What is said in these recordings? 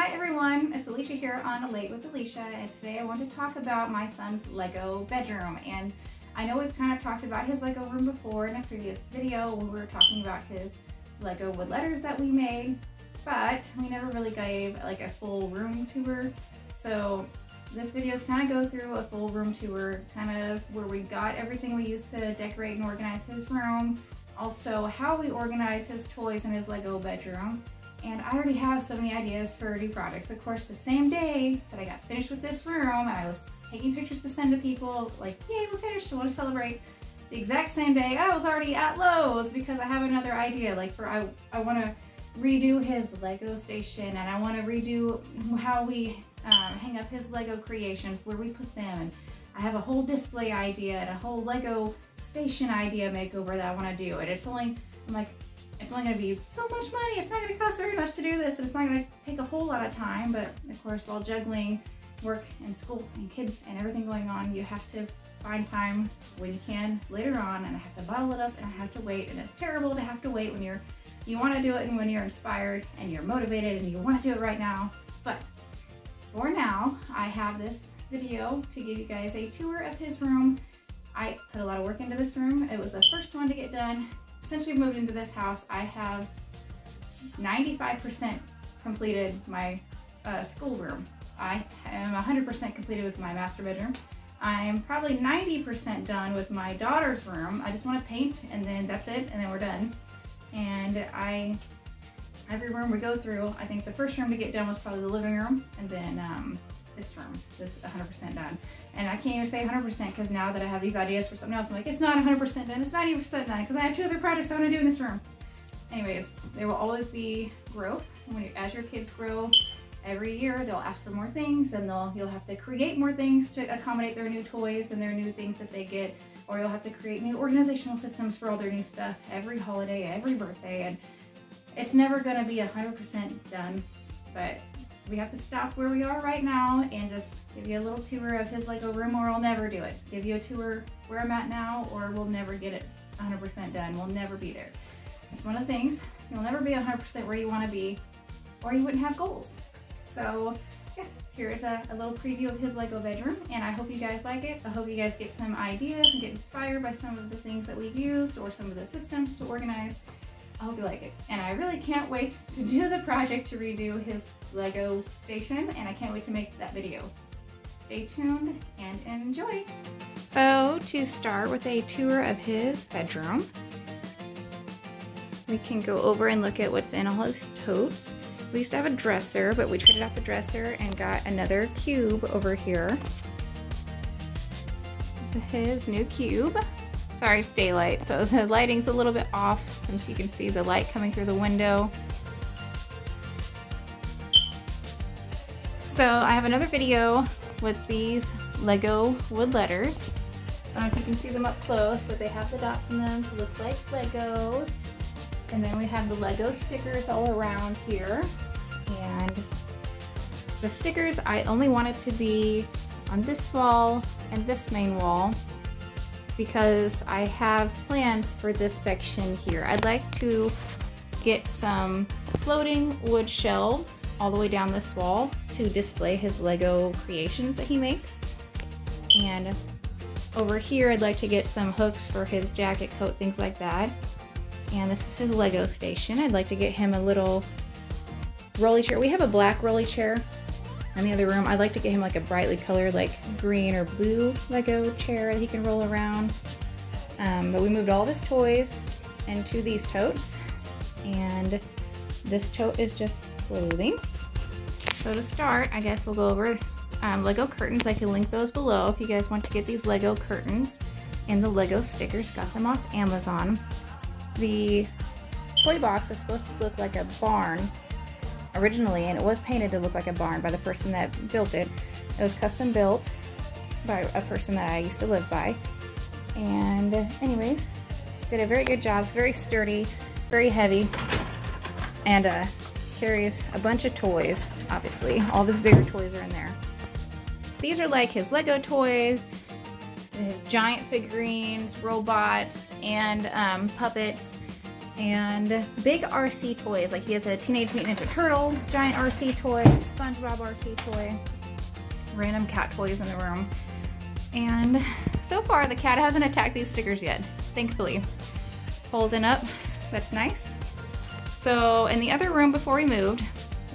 Hi everyone, it's Alicia here on A Late with Alicia, and today I want to talk about my son's Lego bedroom. And I know we've kind of talked about his Lego room before in a previous video when we were talking about his Lego wood letters that we made, but we never really gave like a full room tour. So this video is kind of go through a full room tour, kind of where we got everything we used to decorate and organize his room, also how we organize his toys in his Lego bedroom. And I already have so many ideas for new projects. Of course, the same day that I got finished with this room, I was taking pictures to send to people, like, yay, we're finished, I want to celebrate. The exact same day, I was already at Lowe's because I have another idea. Like, I want to redo his Lego station, and I want to redo how we hang up his Lego creations, where we put them. And I have a whole display idea and a whole Lego station idea makeover that I want to do. And it's only, I'm like, it's only going to be so much money, it's not going to cost very much to do this, and it's not going to take a whole lot of time. But of course, while juggling work and school and kids and everything going on, you have to find time when you can later on, and I have to bottle it up and I have to wait. And it's terrible to have to wait when you want to do it and when you're inspired and you're motivated and you want to do it right now. But for now, I have this video to give you guys a tour of his room. I put a lot of work into this room. It was the first one to get done. Since we've moved into this house, I have 95% completed my schoolroom. I am 100% completed with my master bedroom. I'm probably 90% done with my daughter's room. I just want to paint, and then that's it, and then we're done. And every room we go through, I think the first room to get done was probably the living room, and then this room is 100% done. And I can't even say 100% because now that I have these ideas for something else, I'm like, it's not 100% done, it's 90% done, because I have 2 other projects I want to do in this room. Anyways, there will always be growth. As your kids grow, every year they'll ask for more things, and you'll have to create more things to accommodate their new toys and their new things that they get, or you'll have to create new organizational systems for all their new stuff every holiday, every birthday, and it's never going to be 100% done. But we have to stop where we are right now and just give you a little tour of his Lego room, or I'll never do it. Give you a tour where I'm at now, or we'll never get it 100% done. We'll never be there. It's one of the things. You'll never be 100% where you want to be, or you wouldn't have goals. So yeah, here's a little preview of his Lego bedroom, and I hope you guys like it. I hope you guys get some ideas and get inspired by some of the things that we've used or some of the systems to organize. I hope you like it. And I really can't wait to do the project to redo his Lego station, and I can't wait to make that video. Stay tuned and enjoy. So to start with a tour of his bedroom, we can go over and look at what's in all his totes. We used to have a dresser, but we traded out the dresser and got another cube over here. This is his new cube. Sorry, it's daylight, so the lighting's a little bit off since you can see the light coming through the window. So I have another video with these Lego wood letters. I don't know if you can see them up close, but they have the dots in them to look like Legos. And then we have the Lego stickers all around here. And the stickers, I only wanted to be on this wall and this main wall, because I have plans for this section here. I'd like to get some floating wood shelves all the way down this wall to display his Lego creations that he makes. And over here, I'd like to get some hooks for his jacket, coat, things like that. And this is his Lego station. I'd like to get him a little rolly chair. We have a black rolly chair in the other room. I'd like to get him like a brightly colored, like green or blue Lego chair that he can roll around. But we moved all of his toys into these totes, and this tote is just clothing. So to start, I guess we'll go over Lego curtains. I can link those below if you guys want to get these Lego curtains and the Lego stickers. Got them off Amazon. The toy box was supposed to look like a barn originally, and it was painted to look like a barn by the person that built it. It was custom built by a person that I used to live by. And anyways, did a very good job. It's very sturdy, very heavy, and carries a bunch of toys. Obviously, all of his bigger toys are in there. These are like his Lego toys, his giant figurines, robots, and puppets. and big RC toys. Like he has a Teenage Mutant Ninja Turtle, giant RC toy, SpongeBob RC toy, random cat toys in the room. And so far the cat hasn't attacked these stickers yet, thankfully. Holding up, that's nice. So in the other room before we moved,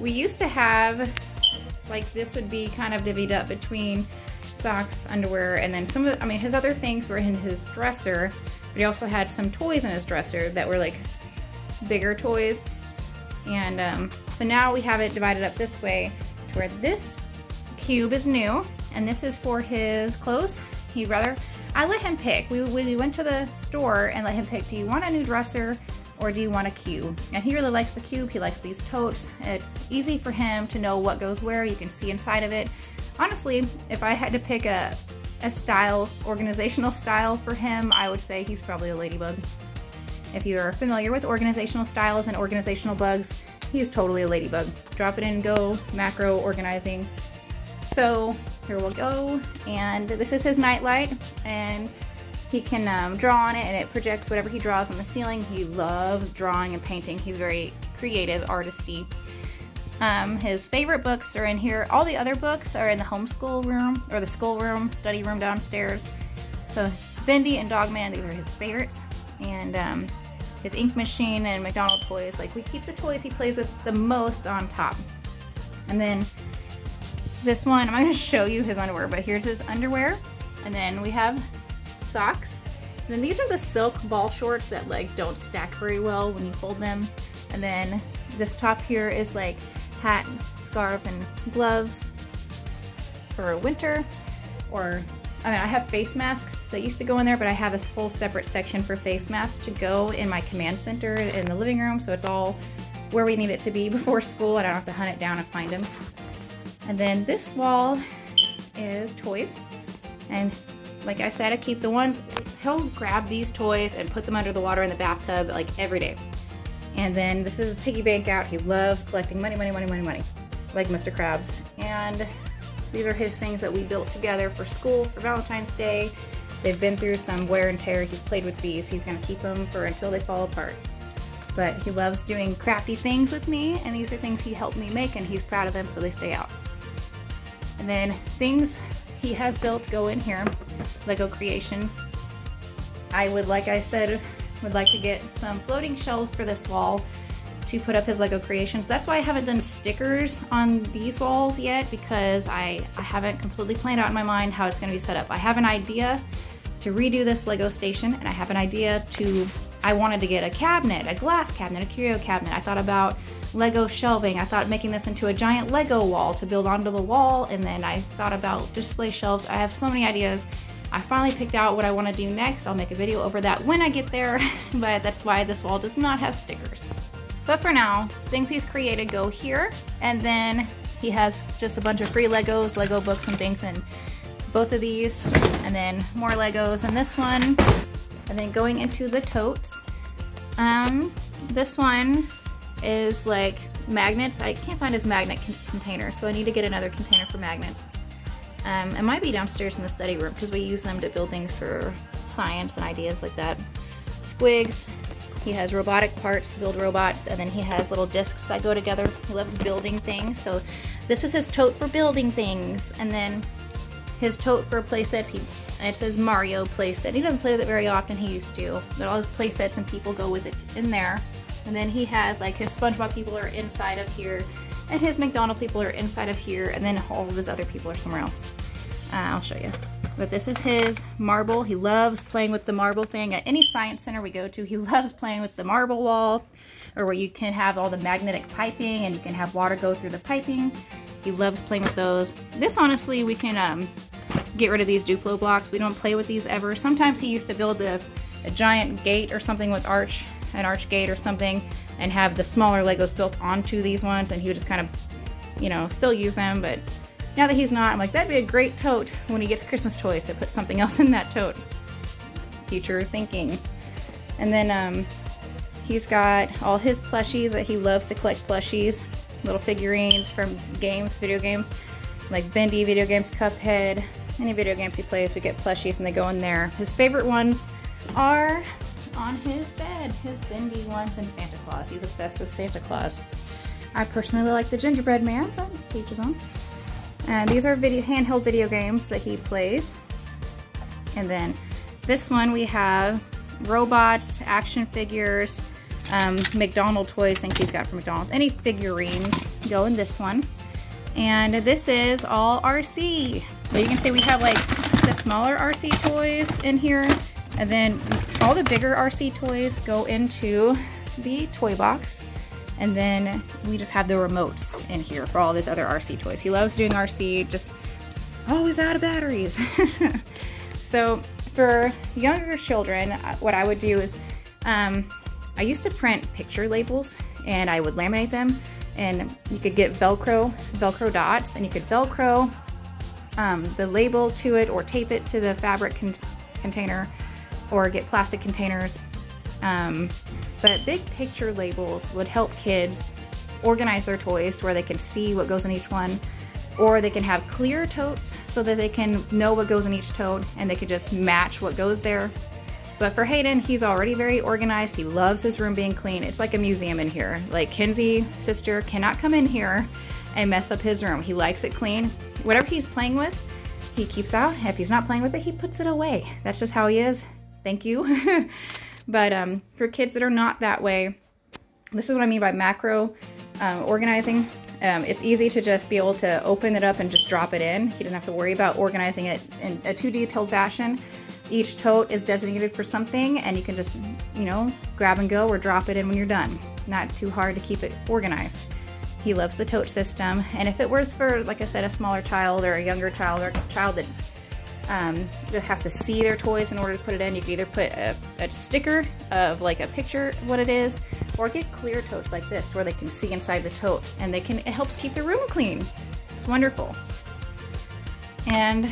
we used to have, like this would be kind of divvied up between socks, underwear, and then some of, I mean, his other things were in his dresser, but he also had some toys in his dresser that were like bigger toys. And so now we have it divided up this way to where this cube is new, and this is for his clothes. I let him pick. We went to the store and let him pick, do you want a new dresser or do you want a cube? And he really likes the cube. He likes these totes. It's easy for him to know what goes where. You can see inside of it. Honestly, if I had to pick a style, organizational style for him, I would say he's probably a ladybug. If you're familiar with organizational styles and organizational bugs, he's totally a ladybug. Drop it in, go, macro organizing. So here we'll go, and this is his nightlight, and he can draw on it, and it projects whatever he draws on the ceiling. He loves drawing and painting. He's very creative, artisty. His favorite books are in here. All the other books are in the homeschool room, or the school room, study room downstairs. So Bendy and Dogman, these are his favorites. And his ink machine and McDonald's toys. Like, we keep the toys he plays with the most on top. And then this one, I'm not going to show you his underwear, but here's his underwear. And then we have socks. And then these are the silk ball shorts that like don't stack very well when you fold them. And then this top here is like hat, scarf, and gloves for winter. Or, I mean, I have face masks that used to go in there, but I have a whole separate section for face masks to go in my command center in the living room, so it's all where we need it to be before school, and I don't have to hunt it down and find them. And then this wall is toys, and like I said, I keep the ones, he'll grab these toys and put them under the water in the bathtub like every day. And then this is a piggy bank out. He loves collecting money, money, money, money, money, like Mr. Krabs. And these are his things that we built together for school for Valentine's Day. They've been through some wear and tear. He's played with these. He's gonna keep them for until they fall apart. But he loves doing crafty things with me, and these are things he helped me make, and he's proud of them, so they stay out. And then things he has built go in here, Lego creations. I would, like I said, would like to get some floating shelves for this wall to put up his Lego creations. That's why I haven't done stickers on these walls yet, because I haven't completely planned out in my mind how it's gonna be set up. I have an idea to redo this Lego station, and I have an idea I wanted to get a cabinet, a glass cabinet, a curio cabinet. I thought about Lego shelving. I thought making this into a giant Lego wall to build onto the wall, and then I thought about display shelves. I have so many ideas. I finally picked out what I want to do next. I'll make a video over that when I get there, but that's why this wall does not have stickers. But for now, things he's created go here, and then he has just a bunch of free Legos, Lego books and things, and both of these, and then more Legos in this one. And then going into the totes, this one is like magnets. I can't find his magnet container, so I need to get another container for magnets. It might be downstairs in the study room, because we use them to build things for science and ideas like that. Squigs, he has robotic parts to build robots, and then he has little discs that go together. He loves building things, so this is his tote for building things. And then his tote for playsets, it says Mario playset. He doesn't play with it very often, he used to, but all his playsets and people go with it in there. And then he has like his SpongeBob people are inside of here, and his McDonald's people are inside of here, and then all of his other people are somewhere else. I'll show you. But this is his marble. He loves playing with the marble thing. At any science center we go to, he loves playing with the marble wall, or where you can have all the magnetic piping and you can have water go through the piping. He loves playing with those. This, honestly, we can get rid of these Duplo blocks. We don't play with these ever. Sometimes he used to build a giant gate or something with an arch gate or something, and have the smaller Legos built onto these ones, and he would just kind of, you know, still use them. But now that he's not, I'm like, that'd be a great tote when he gets Christmas toys to put something else in that tote. Future thinking. And then he's got all his plushies that he loves to collect plushies. Little figurines from games, video games, like Bendy video games, Cuphead, any video games he plays, we get plushies and they go in there. His favorite ones are on his bed, his bendy ones, and Santa Claus. He's obsessed with Santa Claus. I personally like the gingerbread man, but to each his own. And these are handheld video games that he plays. And then this one we have robots, action figures, McDonald's toys, things he's got from McDonald's. Any figurines go in this one. And this is all RC. So you can see we have like the smaller RC toys in here, and then all the bigger RC toys go into the toy box. And then we just have the remotes in here for all these other RC toys. He loves doing RC, just always out of batteries. So for younger children, what I would do is, I used to print picture labels and I would laminate them, and you could get Velcro dots, and you could Velcro the label to it or tape it to the fabric container, or get plastic containers. But big picture labels would help kids organize their toys to where they can see what goes in each one, or they can have clear totes so that they can know what goes in each tote and they could just match what goes there. But for Hayden, he's already very organized. He loves his room being clean. It's like a museum in here. Like, Kinsey, sister, cannot come in here and mess up his room. He likes it clean. Whatever he's playing with, he keeps out. If he's not playing with it, he puts it away. That's just how he is. Thank you. But for kids that are not that way, this is what I mean by macro organizing. It's easy to just be able to open it up and just drop it in. He doesn't have to worry about organizing it in a too detailed fashion. Each tote is designated for something, and you can just, you know, grab and go or drop it in when you're done. Not too hard to keep it organized. He loves the tote system, and if it was for, like I said, a smaller child or a younger child, or a child that has to see their toys in order to put it in, you can either put a sticker of like a picture of what it is, or get clear totes like this where they can see inside the tote, and it helps keep the room clean. It's wonderful. And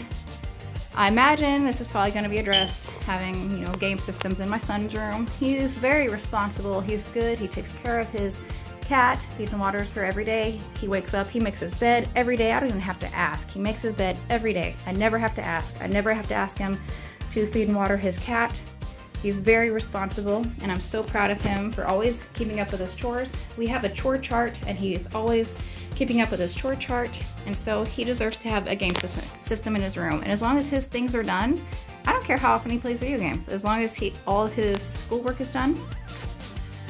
I imagine this is probably going to be addressed, having, you know, game systems in my son's room. He is very responsible. He's good. He takes care of his cat, feeds and waters her every day. He wakes up, he makes his bed every day. I don't even have to ask. He makes his bed every day. I never have to ask. I never have to ask him to feed and water his cat. He's very responsible, and I'm so proud of him for always keeping up with his chores. We have a chore chart, and he's always keeping up with his chore chart, and so he deserves to have a game system in his room. And as long as his things are done, I don't care how often he plays video games. As long as all of his schoolwork is done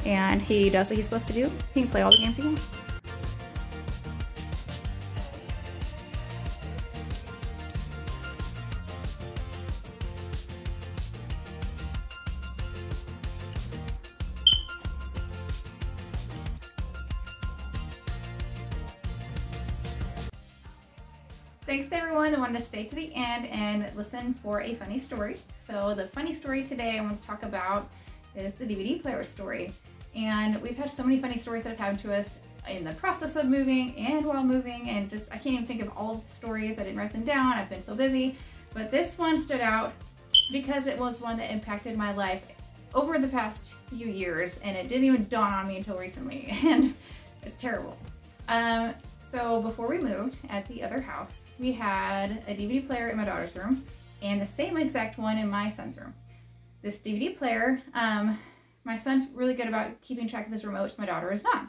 and he does what he's supposed to do, he can play all the games he wants. Thanks to everyone that wanted to stay to the end and listen for a funny story. So the funny story today I want to talk about is the DVD player story. And we've had so many funny stories that have happened to us in the process of moving and while moving, and just I can't even think of all of the stories. I didn't write them down. I've been so busy. But this one stood out because it was one that impacted my life over the past few years, and it didn't even dawn on me until recently, and it's terrible. So before we moved at the other house, we had a DVD player in my daughter's room and the same exact one in my son's room. This DVD player, my son's really good about keeping track of his remotes, my daughter is not.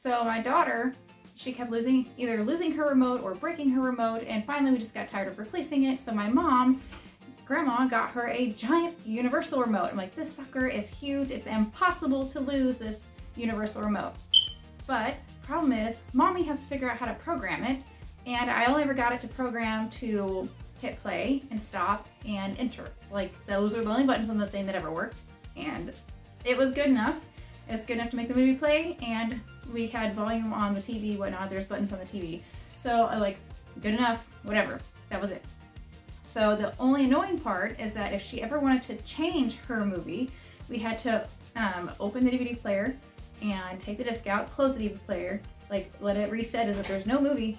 So my daughter, she kept either losing her remote or breaking her remote, and finally we just got tired of replacing it. So my grandma got her a giant universal remote. I'm like, this sucker is huge. It's impossible to lose this universal remote. But problem is, mommy has to figure out how to program it, and I only ever got it to program to hit play and stop and enter. Like, those are the only buttons on the thing that ever worked, and it was good enough. It's good enough to make the movie play, and we had volume on the TV, whatnot. There's buttons on the TV. So I like, good enough, whatever. That was it. So the only annoying part is that if she ever wanted to change her movie, we had to open the DVD player and take the disc out, close the DVD player, like let it reset as if there's no movie.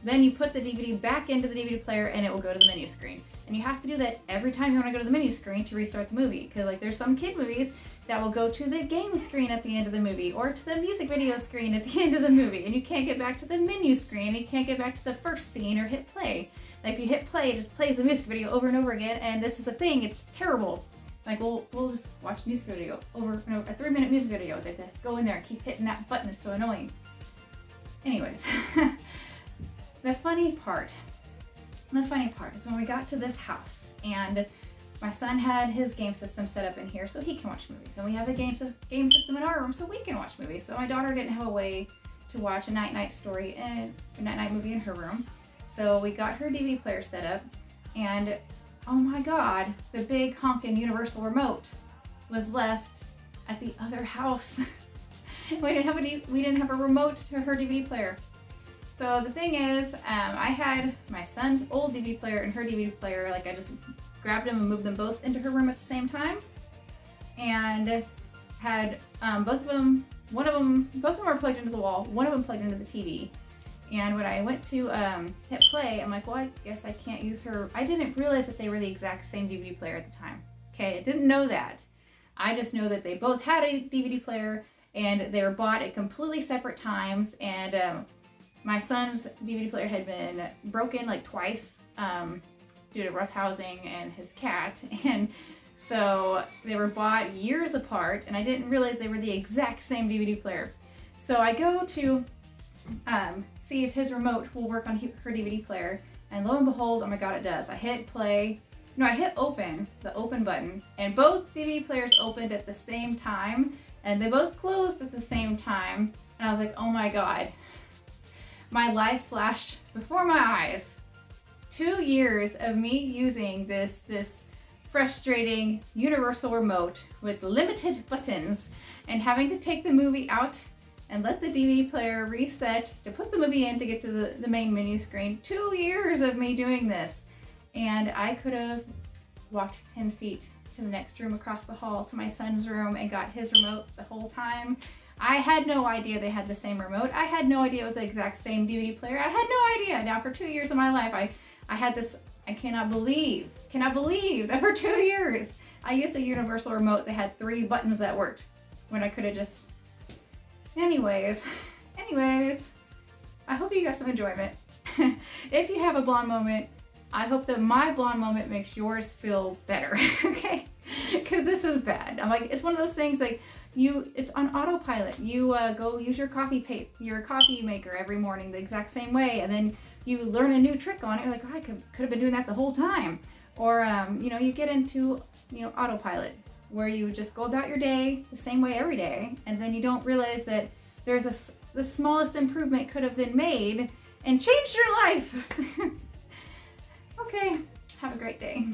Then you put the DVD back into the DVD player and it will go to the menu screen. And you have to do that every time you want to go to the menu screen to restart the movie. Because like there's some kid movies that will go to the game screen at the end of the movie or to the music video screen at the end of the movie. And you can't get back to the menu screen. You can't get back to the first scene or hit play. Like if you hit play, it just plays the music video over and over again. And this is a thing, it's terrible. Like we'll just watch a music video over and over, a 3-minute music video. They have to go in there and keep hitting that button. It's so annoying. Anyways, the funny part is when we got to this house and my son had his game system set up in here so he can watch movies. And we have a game system in our room so we can watch movies. But my daughter didn't have a way to watch a night-night story and a night-night movie in her room. So we got her DVD player set up, and oh my God, the big honkin' universal remote was left at the other house. we didn't have a remote to her DVD player. So the thing is, I had my son's old DVD player and her DVD player. Like I just grabbed them and moved them both into her room at the same time, and had both of them were plugged into the wall. One of them plugged into the TV. And when I went to hit play, I'm like, well, I guess I can't use her. I didn't realize that they were the exact same DVD player at the time. Okay, I didn't know that. I just know that they both had a DVD player and they were bought at completely separate times. And my son's DVD player had been broken like twice due to rough housing and his cat. And so they were bought years apart, and I didn't realize they were the exact same DVD player. So I go to see if his remote will work on her DVD player, and lo and behold, oh my God, it does. I hit play, no, I hit open, the open button, and both DVD players opened at the same time, and they both closed at the same time, and I was like, oh my God. My life flashed before my eyes. 2 years of me using this frustrating universal remote with limited buttons and having to take the movie out and let the DVD player reset to put the movie in to get to the main menu screen. 2 years of me doing this. And I could have walked 10 feet to the next room across the hall to my son's room and got his remote the whole time. I had no idea they had the same remote. I had no idea it was the exact same DVD player. I had no idea. Now for 2 years of my life, I had this, I cannot believe that for 2 years I used a universal remote that had 3 buttons that worked when I could have just, anyways, I hope you got some enjoyment. If you have a blonde moment, I hope that my blonde moment makes yours feel better, okay? Because this was bad. I'm like, it's one of those things like, it's on autopilot. You go use your coffee maker every morning the exact same way, and then you learn a new trick on it. You're like, oh, I could have been doing that the whole time. Or you know, you get into autopilot where you just go about your day the same way every day, and then you don't realize that there's the smallest improvement could have been made and changed your life. Okay, have a great day.